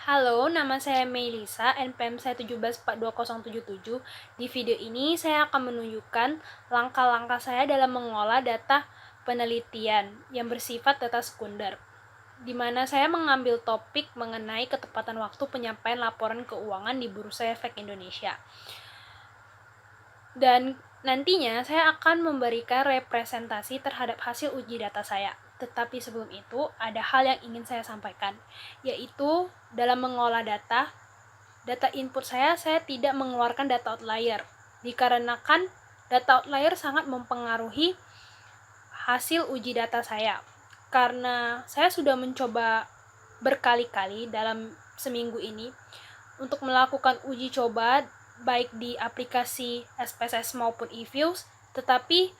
Halo, nama saya Melisa, NPM saya 17420077. Di video ini saya akan menunjukkan langkah-langkah saya dalam mengolah data penelitian yang bersifat data sekunder, di mana saya mengambil topik mengenai ketepatan waktu penyampaian laporan keuangan di Bursa Efek Indonesia. Dan nantinya saya akan memberikan representasi terhadap hasil uji data saya. Tetapi sebelum itu, ada hal yang ingin saya sampaikan, yaitu dalam mengolah data input saya tidak mengeluarkan data outlier, dikarenakan data outlier sangat mempengaruhi hasil uji data saya. Karena saya sudah mencoba berkali-kali dalam seminggu ini untuk melakukan uji coba baik di aplikasi SPSS maupun eViews, tetapi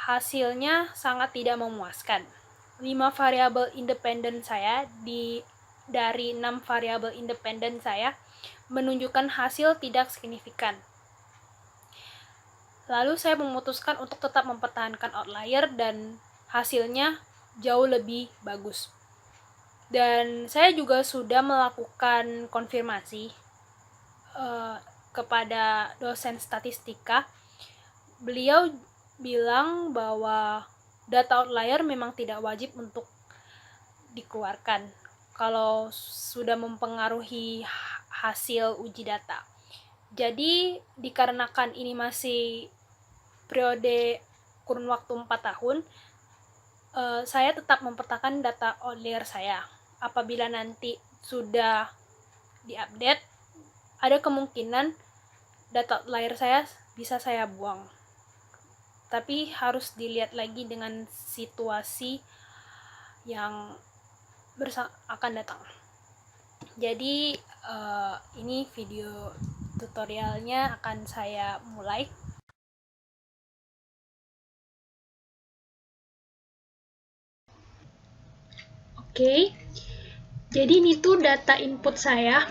hasilnya sangat tidak memuaskan. 5 variabel independen saya dari 6 variabel independen saya menunjukkan hasil tidak signifikan. Lalu saya memutuskan untuk tetap mempertahankan outlier dan hasilnya jauh lebih bagus. Dan saya juga sudah melakukan konfirmasi kepada dosen statistika. Beliau bilang bahwa data outlier memang tidak wajib untuk dikeluarkan kalau sudah mempengaruhi hasil uji data. Jadi dikarenakan ini masih periode kurun waktu 4 tahun, saya tetap mempertahankan data outlier saya. Apabila nanti sudah diupdate, ada kemungkinan data outlier saya bisa saya buang. Tapi harus dilihat lagi dengan situasi yang akan datang. Jadi ini video tutorialnya akan saya mulai. Oke, jadi ini tuh data input saya.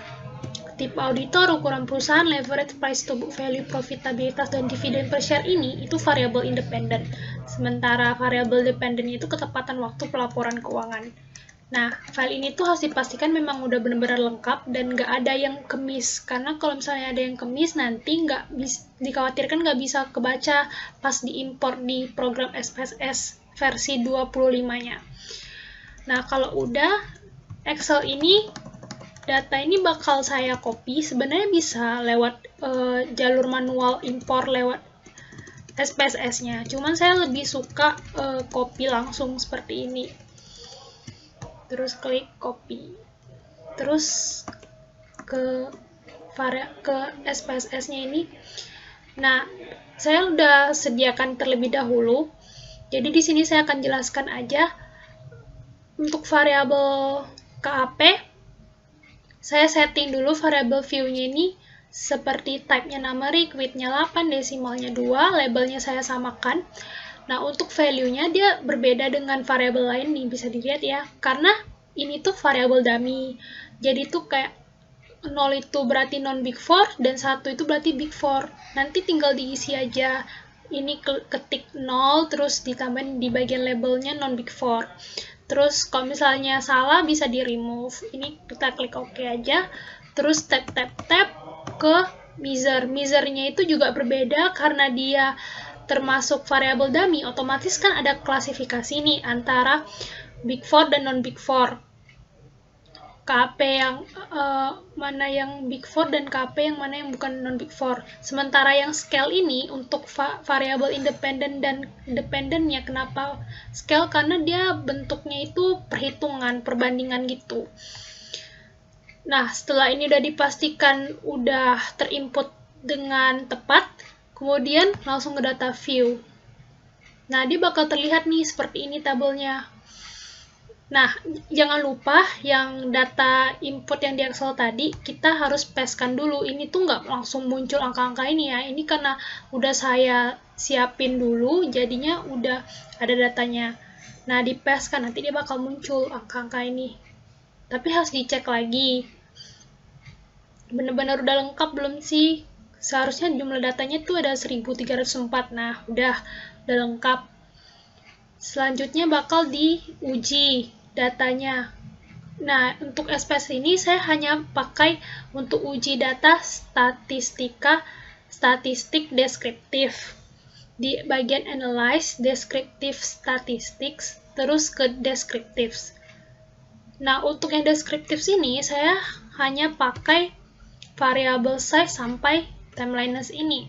Tipe auditor, ukuran perusahaan, leverage, price to book value, profitabilitas, dan dividen per share ini itu variabel independen. Sementara variabel dependen itu ketepatan waktu pelaporan keuangan. Nah, file ini tuh harus dipastikan memang udah benar-benar lengkap dan nggak ada yang kemis. Karena kalau misalnya ada yang kemis, nanti dikhawatirkan nggak bisa kebaca pas diimpor di program SPSS versi 25-nya. Nah, kalau udah, Excel ini data ini bakal saya copy. Sebenarnya bisa lewat jalur manual impor lewat SPSS-nya. Cuman saya lebih suka copy langsung seperti ini. Terus klik copy. Terus ke SPSS-nya ini. Nah, saya udah sediakan terlebih dahulu. Jadi di sini saya akan jelaskan aja untuk variabel KAP. Saya setting dulu variabel view-nya ini seperti type-nya numeric, width-nya 8, desimalnya 2, labelnya saya samakan. Nah, untuk value-nya dia berbeda dengan variabel lain nih, bisa dilihat ya. Karena ini tuh variabel dummy. Jadi tuh kayak 0 itu berarti non big 4 dan 1 itu berarti big 4. Nanti tinggal diisi aja. Ini ketik 0 terus ditambahin di bagian labelnya non big 4. Terus kalau misalnya salah bisa di remove. Ini kita klik OK aja. Terus tap ke measure. Measure-nya itu juga berbeda karena dia termasuk variabel dummy. Otomatis kan ada klasifikasi nih antara big 4 dan non big 4. KP yang mana yang big 4 dan KP yang mana yang bukan non big 4. Sementara yang scale ini untuk variabel independen dan dependennya, kenapa scale? Karena dia bentuknya itu perhitungan, perbandingan gitu. Nah, setelah ini udah dipastikan udah terinput dengan tepat, kemudian langsung ke data view. Nah, dia bakal terlihat nih seperti ini tabelnya. Nah, jangan lupa yang data input yang di Excel tadi, kita harus pastekan dulu. Ini tuh nggak langsung muncul angka-angka ini ya. Ini karena udah saya siapin dulu, jadinya udah ada datanya. Nah, di pastekan, nanti dia bakal muncul angka-angka ini. Tapi harus dicek lagi. Bener-bener udah lengkap belum sih? Seharusnya jumlah datanya tuh ada 1304. Nah, udah lengkap. Selanjutnya bakal diuji datanya. Nah, untuk SPS ini saya hanya pakai untuk uji data statistik deskriptif. Di bagian analyze, descriptive statistics, terus ke descriptives. Nah, untuk yang deskriptif ini saya hanya pakai variable size sampai timeliness ini.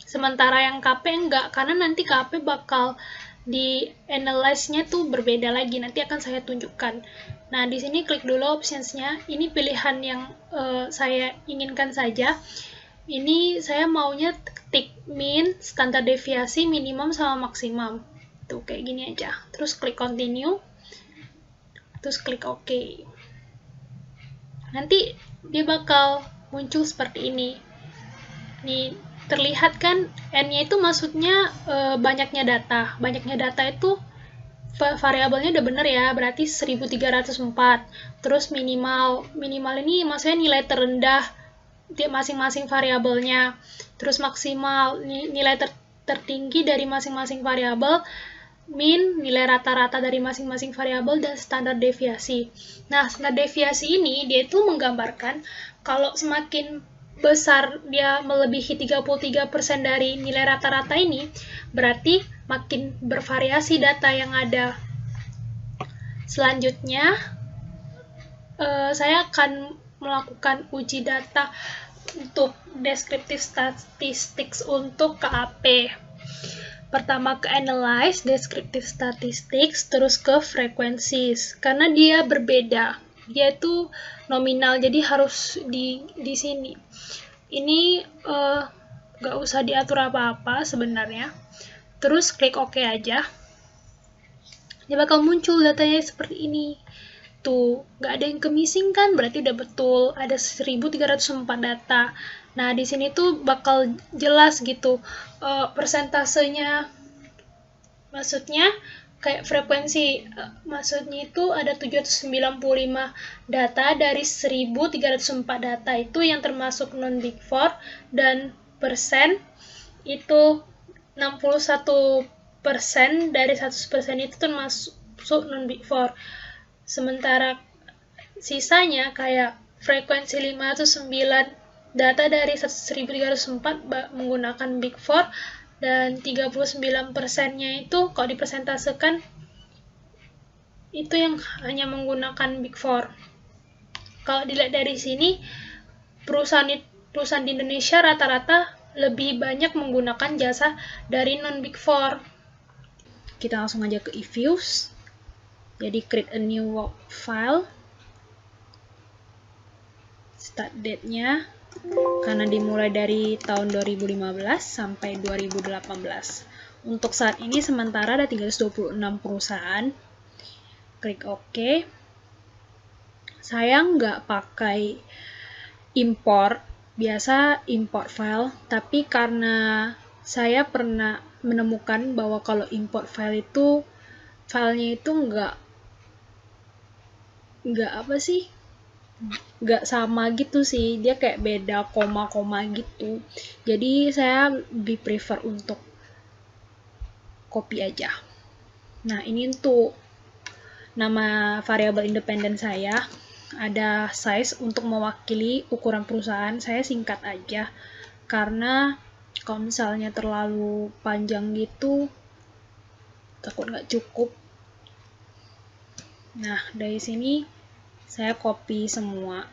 Sementara yang KP enggak, karena nanti KP bakal di analyze-nya tuh berbeda lagi. Nanti akan saya tunjukkan. Nah, di sini klik dulu options-nya. Ini pilihan yang saya inginkan saja. Ini saya maunya ketik min, standar deviasi, minimum sama maksimum. Tuh, kayak gini aja. Terus klik continue. Terus klik OK. Nanti dia bakal muncul seperti ini. Nih, terlihat kan N-nya itu maksudnya banyaknya data. Banyaknya data itu variabelnya udah bener ya, berarti 1304. Terus minimal ini maksudnya nilai terendah masing-masing variabelnya. Terus maksimal nilai tertinggi dari masing-masing variabel, min nilai rata-rata dari masing-masing variabel, dan standar deviasi. Nah, standar deviasi ini dia itu menggambarkan kalau semakin besar dia melebihi 33% dari nilai rata-rata ini, berarti makin bervariasi data yang ada. Selanjutnya, saya akan melakukan uji data untuk descriptive statistics untuk KAP. Pertama ke analyze, descriptive statistics, terus ke frequencies. Karena dia berbeda. Dia itu nominal, jadi harus di sini. Ini nggak usah diatur apa-apa sebenarnya. Terus klik OK aja. Dia bakal muncul datanya seperti ini. Tuh, nggak ada yang ke-missing kan? Berarti udah betul. Ada 1304 data. Nah, di sini tuh bakal jelas gitu persentasenya. Maksudnya kayak frekuensi, maksudnya itu ada 795 data dari 1304 data itu yang termasuk non-Big Four, dan persen itu 61% dari 100% itu termasuk non-Big Four. Sementara sisanya kayak frekuensi 509 data dari 1304 menggunakan Big Four, dan 39%-nya itu kalau dipresentasekan itu yang hanya menggunakan Big Four. Kalau dilihat dari sini, perusahaan di Indonesia rata-rata lebih banyak menggunakan jasa dari non-Big Four. Kita langsung aja ke eViews. Jadi create a new work file. Start date-nya karena dimulai dari tahun 2015 sampai 2018. Untuk saat ini sementara ada 326 perusahaan. Klik OK. Saya nggak pakai import, biasa import file, tapi karena saya pernah menemukan bahwa kalau import file itu filenya itu nggak sama gitu sih, dia kayak beda koma-koma gitu. Jadi saya lebih prefer untuk copy aja. Nah, ini untuk nama variabel independen saya. Ada size untuk mewakili ukuran perusahaan, saya singkat aja. Karena kalau misalnya terlalu panjang gitu, takut nggak cukup. Nah, dari sini saya copy semua.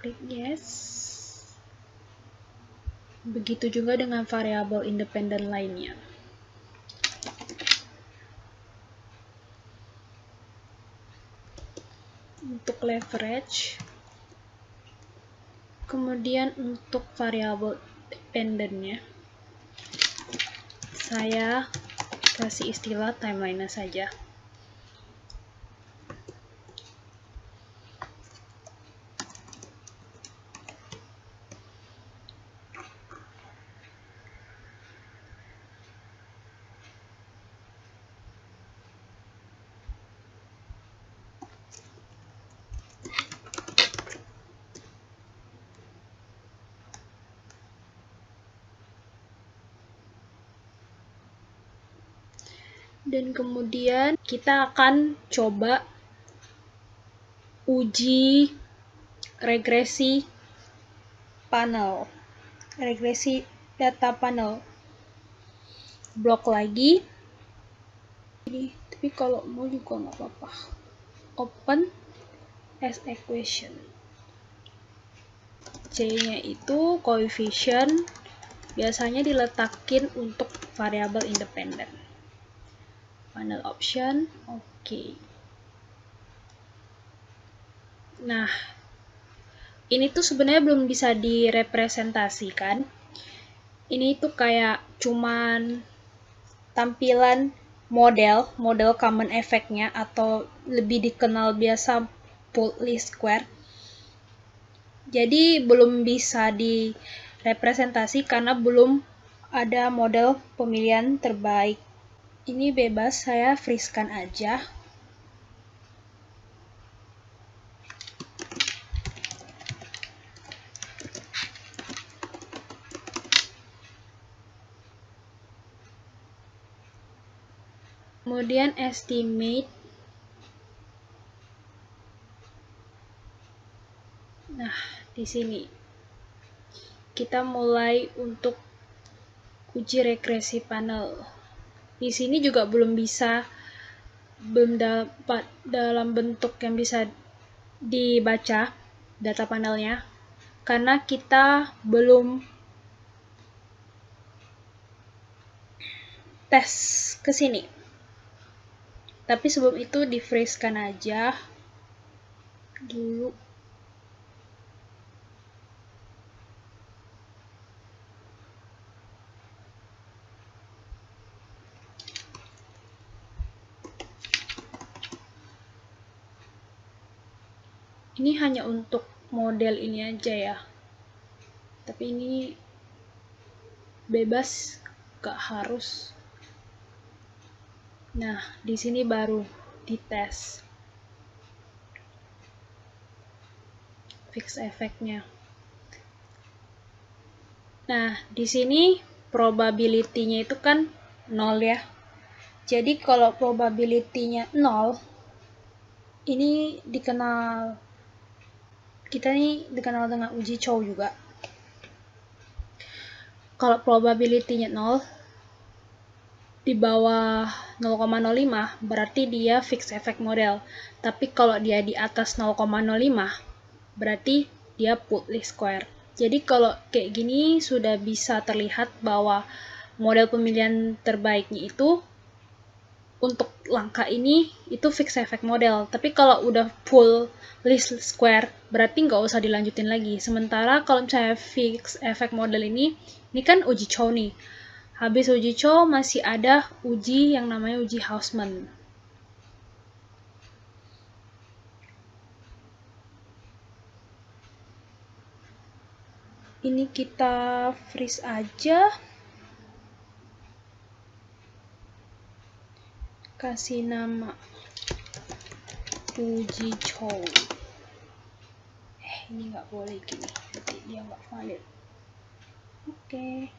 Klik yes. Begitu juga dengan variabel independen lainnya. Untuk leverage, kemudian untuk variabel dependennya, saya kasih istilah timeline saja. Dan kemudian kita akan coba uji regresi panel, regresi data panel. Blok lagi. Tapi kalau mau juga nggak apa-apa. Open as equation. C-nya itu coefficient, biasanya diletakin untuk variabel independen. Panel option, oke. Nah, ini tuh sebenarnya belum bisa direpresentasikan. Ini tuh kayak cuman tampilan model common effect-nya, atau lebih dikenal biasa pooled least square. Jadi belum bisa direpresentasi karena belum ada model pemilihan terbaik. Ini bebas, saya freeze-kan aja. Kemudian estimate. Nah, di sini kita mulai untuk uji regresi panel. Di sini juga belum dapat dalam bentuk yang bisa dibaca data panelnya karena kita belum tes ke sini. Tapi sebelum itu di freeze-kan aja dulu. Ini hanya untuk model ini aja ya. Tapi ini bebas, gak harus. Nah, di sini baru dites fix efeknya. Nah, di sini probability-nya itu kan 0 ya. Jadi kalau probability-nya 0, ini dikenal, kita ini dikenal dengan uji Chow juga. Kalau probability-nya 0, di bawah 0,05 berarti dia fixed effect model. Tapi kalau dia di atas 0,05 berarti dia pooled least square. Jadi kalau kayak gini sudah bisa terlihat bahwa model pemilihan terbaiknya itu untuk langkah ini itu fixed effect model. Tapi kalau udah pooled least square berarti nggak usah dilanjutin lagi. Sementara kalau misalnya fixed effect model ini kan uji Chow nih. Habis uji Chow masih ada uji yang namanya uji Hausman. Ini kita freeze aja. Kasih nama uji Chow. Ini nggak boleh gini, nanti dia nggak valid. Oke.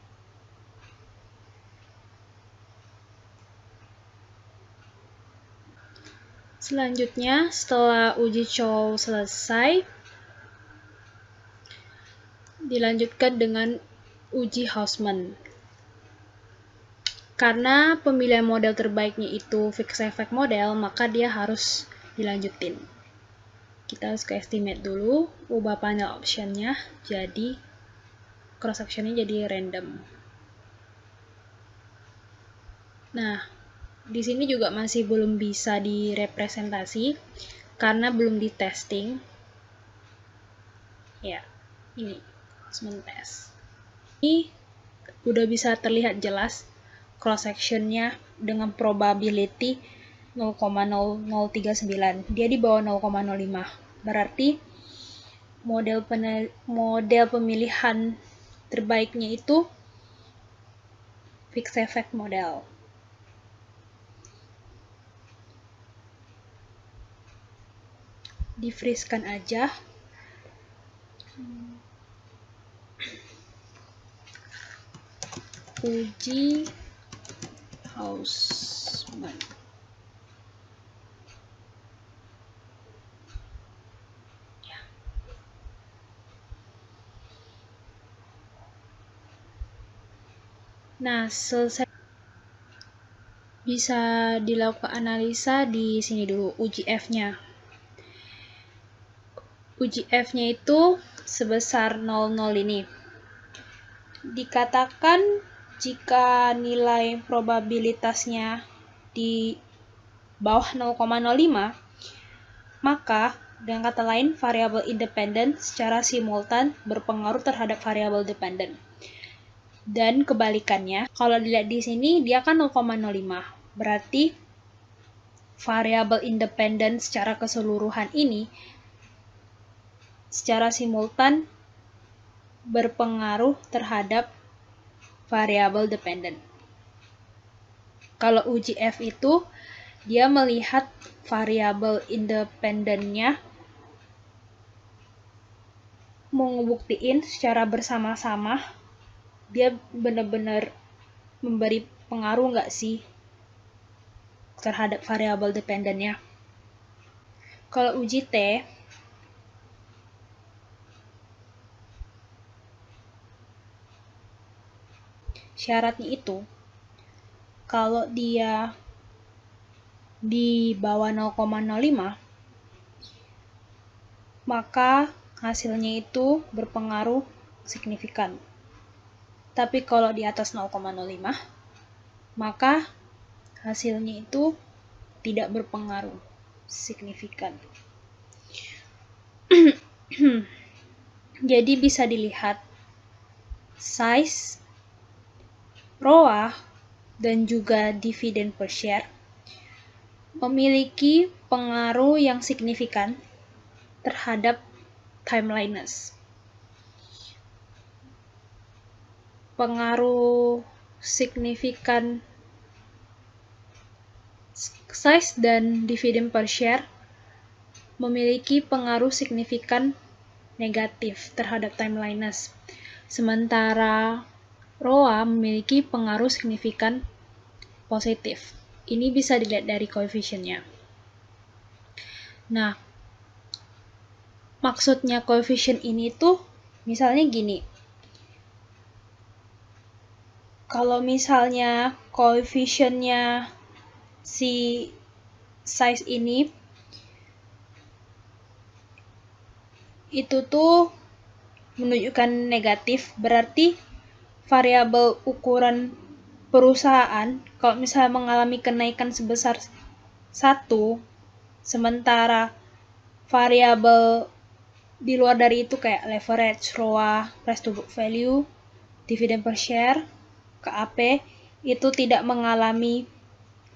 Selanjutnya, setelah uji Chow selesai, dilanjutkan dengan uji Hausman. Karena pemilihan model terbaiknya itu fixed effect model, maka dia harus dilanjutin. Kita harus ke estimate dulu, ubah panel optionnya jadi cross sectionnya jadi random. Nah, di sini juga masih belum bisa direpresentasi karena belum di testing. Ya, ini Hausman test. Ini udah bisa terlihat jelas cross sectionnya dengan probability 0,0039. Dia di bawah 0,05. Berarti model pemilihan terbaiknya itu fixed effect model. Di freeze-kan aja. Uji Hausman. Nah, selesai bisa dilakukan analisa di sini dulu uji F-nya. Uji F-nya itu sebesar 00 ini. Dikatakan jika nilai probabilitasnya di bawah 0,05, maka dengan kata lain variabel independen secara simultan berpengaruh terhadap variabel dependen. Dan kebalikannya, kalau dilihat di sini dia kan 0,05. Berarti variabel independen secara keseluruhan ini secara simultan berpengaruh terhadap variabel dependen. Kalau uji F itu dia melihat variabel independennya mau ngebuktiin secara bersama-sama dia benar-benar memberi pengaruh nggak sih terhadap variabel dependennya. Kalau uji T, syaratnya itu kalau dia di bawah 0,05, maka hasilnya itu berpengaruh signifikan. Tapi kalau di atas 0,05, maka hasilnya itu tidak berpengaruh signifikan. Jadi bisa dilihat size, ROA, dan juga dividen per share memiliki pengaruh yang signifikan terhadap timeliness. Pengaruh signifikan size dan dividen per share memiliki pengaruh signifikan negatif terhadap timeliness. Sementara ROA memiliki pengaruh signifikan positif. Ini bisa dilihat dari koefisiennya. Nah, maksudnya koefisien ini tuh misalnya gini. Kalau misalnya koefisiennya si size ini itu tuh menunjukkan negatif, berarti variabel ukuran perusahaan kalau misalnya mengalami kenaikan sebesar 1, sementara variabel di luar dari itu kayak leverage, ROA, price to book value, dividen per share, KAP itu tidak mengalami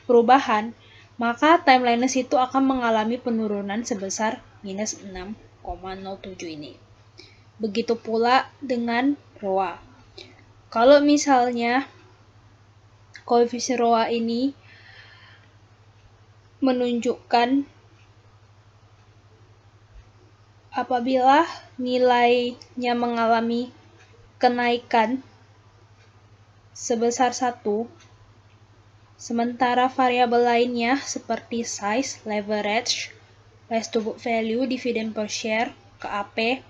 perubahan, maka timeliness itu akan mengalami penurunan sebesar minus 6,07 ini. Begitu pula dengan ROA. Kalau misalnya koefisien ROA ini menunjukkan apabila nilainya mengalami kenaikan sebesar 1, sementara variabel lainnya seperti size, leverage, price to book value, dividen per share, KAP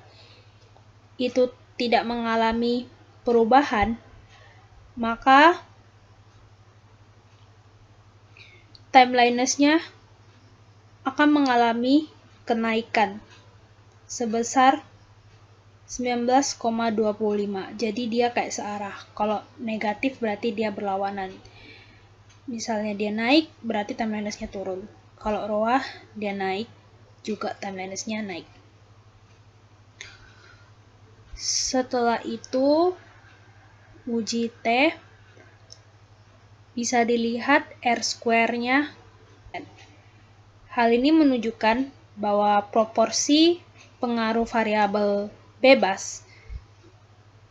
itu tidak mengalami perubahan, maka timeliness-nya akan mengalami kenaikan sebesar 19,25. Jadi dia kayak searah. Kalau negatif berarti dia berlawanan. Misalnya dia naik, berarti timeliness-nya turun. Kalau ROA, dia naik, juga timeliness-nya naik. Setelah itu, uji T bisa dilihat R-square-nya. Hal ini menunjukkan bahwa proporsi pengaruh variabel bebas,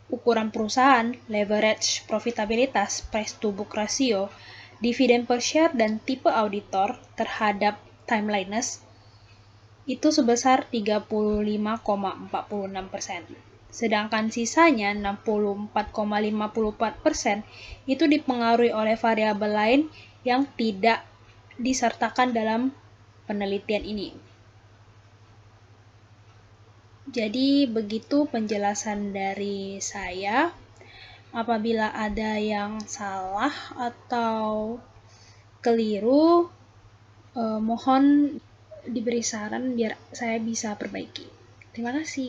ukuran perusahaan, leverage, profitabilitas, price to book ratio, dividen per share, dan tipe auditor terhadap timeliness itu sebesar 35,46%. Sedangkan sisanya 64,54% itu dipengaruhi oleh variabel lain yang tidak disertakan dalam penelitian ini. Jadi begitu penjelasan dari saya. Apabila ada yang salah atau keliru, mohon diberi saran biar saya bisa perbaiki. Terima kasih.